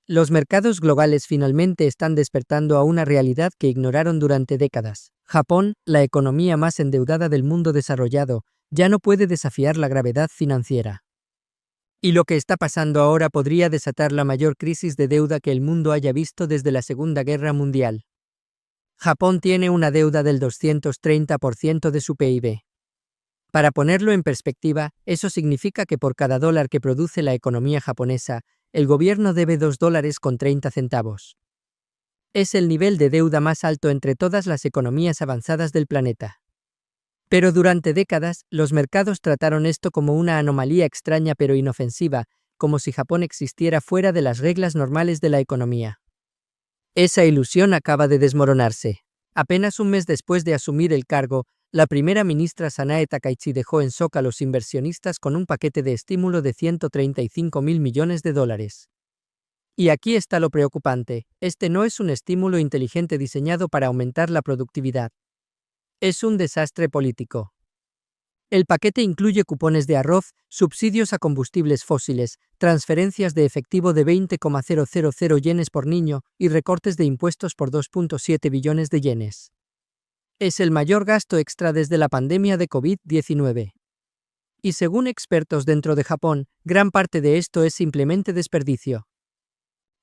Los mercados globales finalmente están despertando a una realidad que ignoraron durante décadas. Japón, la economía más endeudada del mundo desarrollado, ya no puede desafiar la gravedad financiera. Y lo que está pasando ahora podría desatar la mayor crisis de deuda que el mundo haya visto desde la Segunda Guerra Mundial. Japón tiene una deuda del 230% de su PIB. Para ponerlo en perspectiva, eso significa que por cada dólar que produce la economía japonesa, el gobierno debe $2.30. Es el nivel de deuda más alto entre todas las economías avanzadas del planeta. Pero durante décadas, los mercados trataron esto como una anomalía extraña pero inofensiva, como si Japón existiera fuera de las reglas normales de la economía. Esa ilusión acaba de desmoronarse. Apenas un mes después de asumir el cargo, la primera ministra Sanae Takaichi dejó en shock a los inversionistas con un paquete de estímulo de $135.000 millones. Y aquí está lo preocupante, este no es un estímulo inteligente diseñado para aumentar la productividad. Es un desastre político. El paquete incluye cupones de arroz, subsidios a combustibles fósiles, transferencias de efectivo de 20,000 yenes por niño y recortes de impuestos por 2.7 billones de yenes. Es el mayor gasto extra desde la pandemia de COVID-19. Y según expertos dentro de Japón, gran parte de esto es simplemente desperdicio.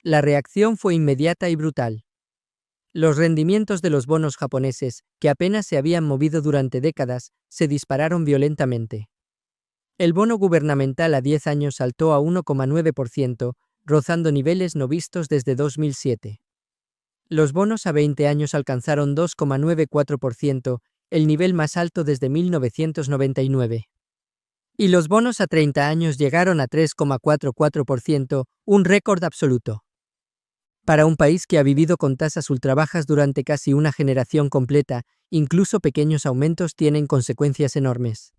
La reacción fue inmediata y brutal. Los rendimientos de los bonos japoneses, que apenas se habían movido durante décadas, se dispararon violentamente. El bono gubernamental a 10 años saltó a 1,9%, rozando niveles no vistos desde 2007. Los bonos a 20 años alcanzaron 2,94%, el nivel más alto desde 1999. Y los bonos a 30 años llegaron a 3,44%, un récord absoluto. Para un país que ha vivido con tasas ultrabajas durante casi una generación completa, incluso pequeños aumentos tienen consecuencias enormes.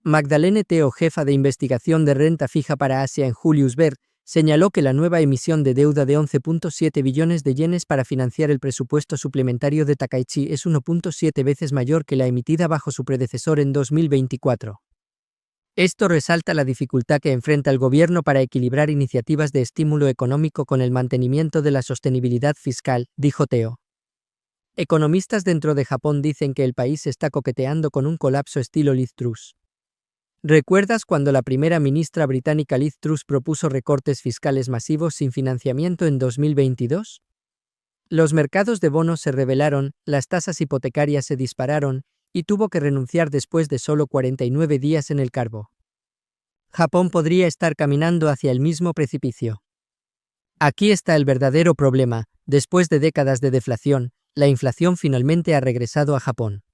Magdalene Teo, jefa de investigación de renta fija para Asia en Julius Baer, señaló que la nueva emisión de deuda de 11.7 billones de yenes para financiar el presupuesto suplementario de Takaichi es 1.7 veces mayor que la emitida bajo su predecesor en 2024. Esto resalta la dificultad que enfrenta el gobierno para equilibrar iniciativas de estímulo económico con el mantenimiento de la sostenibilidad fiscal, dijo Teo. Economistas dentro de Japón dicen que el país está coqueteando con un colapso estilo Liz Truss. ¿Recuerdas cuando la primera ministra británica Liz Truss propuso recortes fiscales masivos sin financiamiento en 2022? Los mercados de bonos se rebelaron, las tasas hipotecarias se dispararon, y tuvo que renunciar después de solo 49 días en el cargo. Japón podría estar caminando hacia el mismo precipicio. Aquí está el verdadero problema, después de décadas de deflación, la inflación finalmente ha regresado a Japón.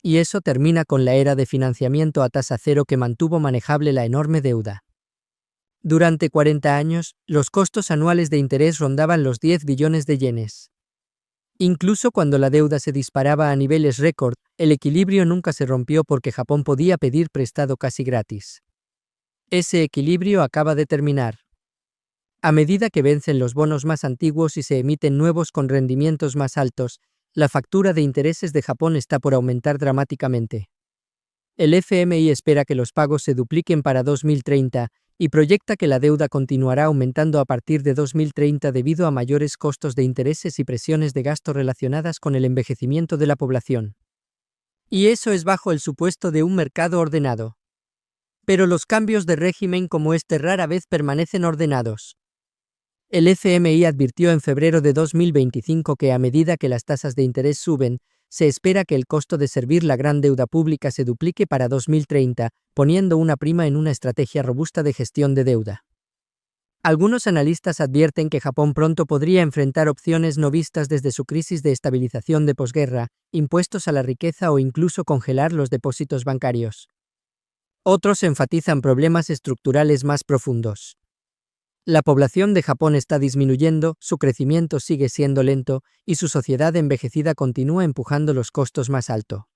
Y eso termina con la era de financiamiento a tasa cero que mantuvo manejable la enorme deuda. Durante 40 años, los costos anuales de interés rondaban los 10 billones de yenes. Incluso cuando la deuda se disparaba a niveles récord, el equilibrio nunca se rompió porque Japón podía pedir prestado casi gratis. Ese equilibrio acaba de terminar. A medida que vencen los bonos más antiguos y se emiten nuevos con rendimientos más altos, la factura de intereses de Japón está por aumentar dramáticamente. El FMI espera que los pagos se dupliquen para 2030 y proyecta que la deuda continuará aumentando a partir de 2030 debido a mayores costos de intereses y presiones de gasto relacionadas con el envejecimiento de la población. Y eso es bajo el supuesto de un mercado ordenado. Pero los cambios de régimen como este rara vez permanecen ordenados. El FMI advirtió en febrero de 2025 que a medida que las tasas de interés suben, se espera que el costo de servir la gran deuda pública se duplique para 2030, poniendo una prima en una estrategia robusta de gestión de deuda. Algunos analistas advierten que Japón pronto podría enfrentar opciones no vistas desde su crisis de estabilización de posguerra, impuestos a la riqueza o incluso congelar los depósitos bancarios. Otros enfatizan problemas estructurales más profundos. La población de Japón está disminuyendo, su crecimiento sigue siendo lento y su sociedad envejecida continúa empujando los costos más alto.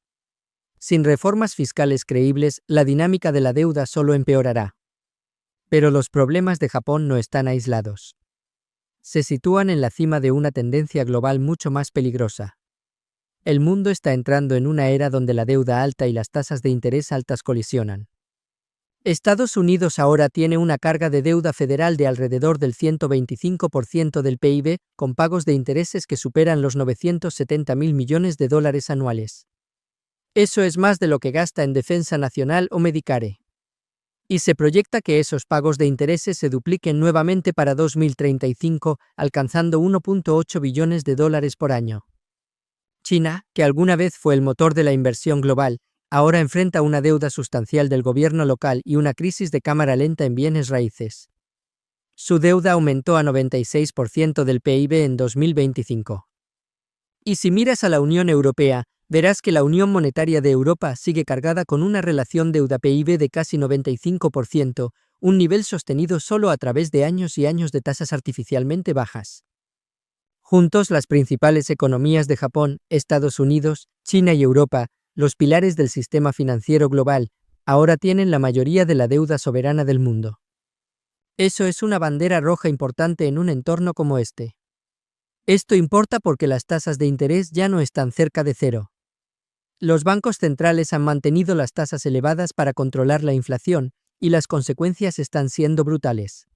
Sin reformas fiscales creíbles, la dinámica de la deuda solo empeorará. Pero los problemas de Japón no están aislados. Se sitúan en la cima de una tendencia global mucho más peligrosa. El mundo está entrando en una era donde la deuda alta y las tasas de interés altas colisionan. Estados Unidos ahora tiene una carga de deuda federal de alrededor del 125% del PIB, con pagos de intereses que superan los 970.000 millones de dólares anuales. Eso es más de lo que gasta en defensa nacional o Medicare. Y se proyecta que esos pagos de intereses se dupliquen nuevamente para 2035, alcanzando 1.8 billones de dólares por año. China, que alguna vez fue el motor de la inversión global, ahora enfrenta una deuda sustancial del gobierno local y una crisis de cámara lenta en bienes raíces. Su deuda aumentó a 96% del PIB en 2025. Y si miras a la Unión Europea, verás que la Unión Monetaria de Europa sigue cargada con una relación deuda-PIB de casi 95%, un nivel sostenido solo a través de años y años de tasas artificialmente bajas. Juntos, las principales economías de Japón, Estados Unidos, China y Europa, los pilares del sistema financiero global, ahora tienen la mayoría de la deuda soberana del mundo. Eso es una bandera roja importante en un entorno como este. Esto importa porque las tasas de interés ya no están cerca de cero. Los bancos centrales han mantenido las tasas elevadas para controlar la inflación, y las consecuencias están siendo brutales.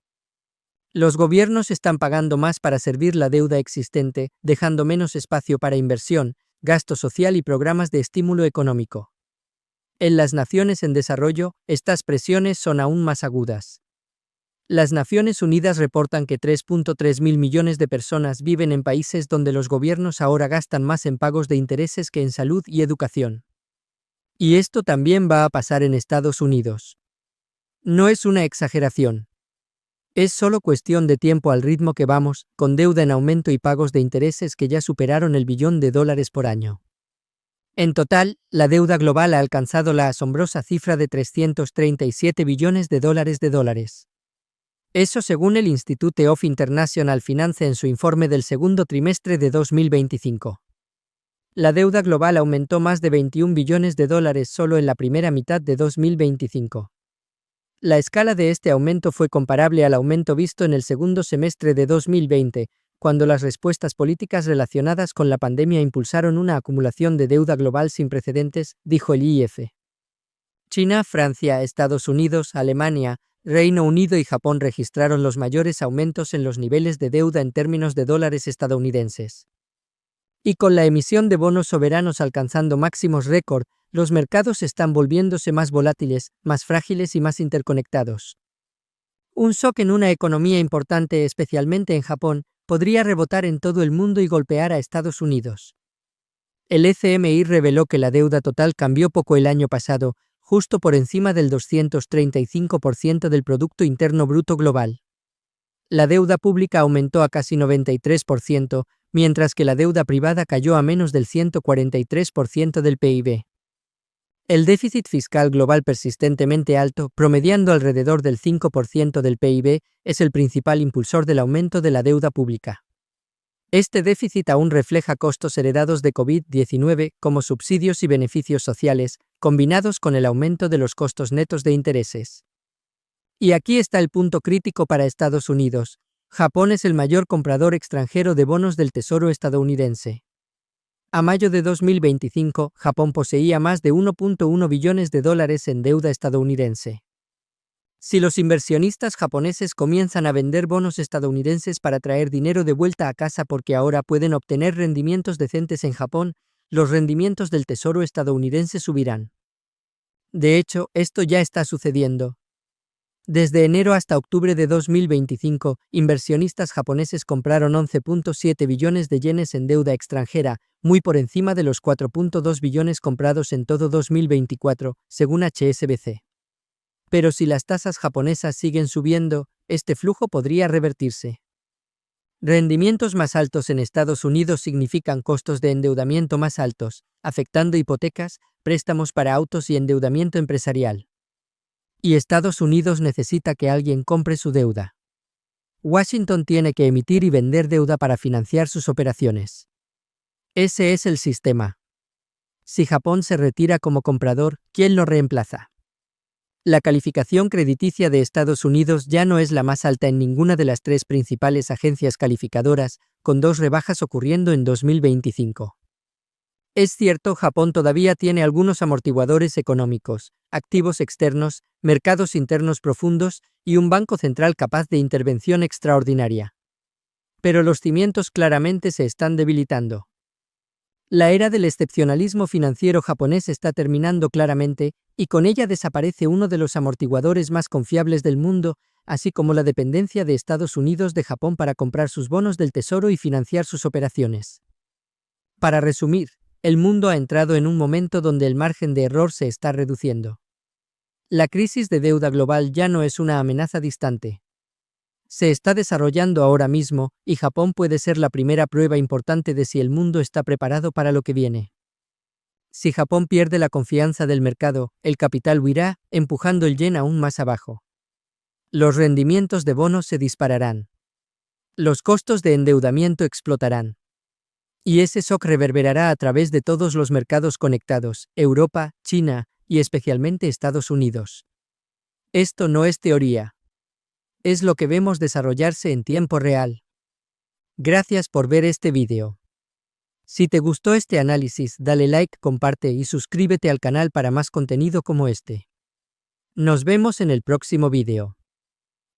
Los gobiernos están pagando más para servir la deuda existente, dejando menos espacio para inversión, gasto social y programas de estímulo económico. En las naciones en desarrollo, estas presiones son aún más agudas. Las Naciones Unidas reportan que 3.3 mil millones de personas viven en países donde los gobiernos ahora gastan más en pagos de intereses que en salud y educación. Y esto también va a pasar en Estados Unidos. No es una exageración. Es solo cuestión de tiempo al ritmo que vamos, con deuda en aumento y pagos de intereses que ya superaron el billón de dólares por año. En total, la deuda global ha alcanzado la asombrosa cifra de 337 billones de dólares. Eso según el Institute of International Finance en su informe del segundo trimestre de 2025. La deuda global aumentó más de 21 billones de dólares solo en la primera mitad de 2025. La escala de este aumento fue comparable al aumento visto en el segundo semestre de 2020, cuando las respuestas políticas relacionadas con la pandemia impulsaron una acumulación de deuda global sin precedentes, dijo el IIF. China, Francia, Estados Unidos, Alemania, Reino Unido y Japón registraron los mayores aumentos en los niveles de deuda en términos de dólares estadounidenses. Y con la emisión de bonos soberanos alcanzando máximos récord, los mercados están volviéndose más volátiles, más frágiles y más interconectados. Un shock en una economía importante, especialmente en Japón, podría rebotar en todo el mundo y golpear a Estados Unidos. El FMI reveló que la deuda total cambió poco el año pasado, justo por encima del 235% del Producto Interno Bruto global. La deuda pública aumentó a casi 93%, mientras que la deuda privada cayó a menos del 143% del PIB. El déficit fiscal global persistentemente alto, promediando alrededor del 5% del PIB, es el principal impulsor del aumento de la deuda pública. Este déficit aún refleja costos heredados de COVID-19, como subsidios y beneficios sociales, combinados con el aumento de los costos netos de intereses. Y aquí está el punto crítico para Estados Unidos. Japón es el mayor comprador extranjero de bonos del Tesoro estadounidense. A mayo de 2025, Japón poseía más de 1.1 billones de dólares en deuda estadounidense. Si los inversionistas japoneses comienzan a vender bonos estadounidenses para traer dinero de vuelta a casa porque ahora pueden obtener rendimientos decentes en Japón, los rendimientos del Tesoro estadounidense subirán. De hecho, esto ya está sucediendo. Desde enero hasta octubre de 2025, inversionistas japoneses compraron 11.7 billones de yenes en deuda extranjera, muy por encima de los 4.2 billones comprados en todo 2024, según HSBC. Pero si las tasas japonesas siguen subiendo, este flujo podría revertirse. Rendimientos más altos en Estados Unidos significan costos de endeudamiento más altos, afectando hipotecas, préstamos para autos y endeudamiento empresarial. Y Estados Unidos necesita que alguien compre su deuda. Washington tiene que emitir y vender deuda para financiar sus operaciones. Ese es el sistema. Si Japón se retira como comprador, ¿quién lo reemplaza? La calificación crediticia de Estados Unidos ya no es la más alta en ninguna de las tres principales agencias calificadoras, con 2 rebajas ocurriendo en 2025. Es cierto, Japón todavía tiene algunos amortiguadores económicos, activos externos, mercados internos profundos y un banco central capaz de intervención extraordinaria. Pero los cimientos claramente se están debilitando. La era del excepcionalismo financiero japonés está terminando claramente, y con ella desaparece uno de los amortiguadores más confiables del mundo, así como la dependencia de Estados Unidos de Japón para comprar sus bonos del tesoro y financiar sus operaciones. Para resumir, el mundo ha entrado en un momento donde el margen de error se está reduciendo. La crisis de deuda global ya no es una amenaza distante. Se está desarrollando ahora mismo, y Japón puede ser la primera prueba importante de si el mundo está preparado para lo que viene. Si Japón pierde la confianza del mercado, el capital huirá, empujando el yen aún más abajo. Los rendimientos de bonos se dispararán. Los costos de endeudamiento explotarán. Y ese shock reverberará a través de todos los mercados conectados, Europa, China y especialmente Estados Unidos. Esto no es teoría. Es lo que vemos desarrollarse en tiempo real. Gracias por ver este vídeo. Si te gustó este análisis, dale like, comparte y suscríbete al canal para más contenido como este. Nos vemos en el próximo vídeo.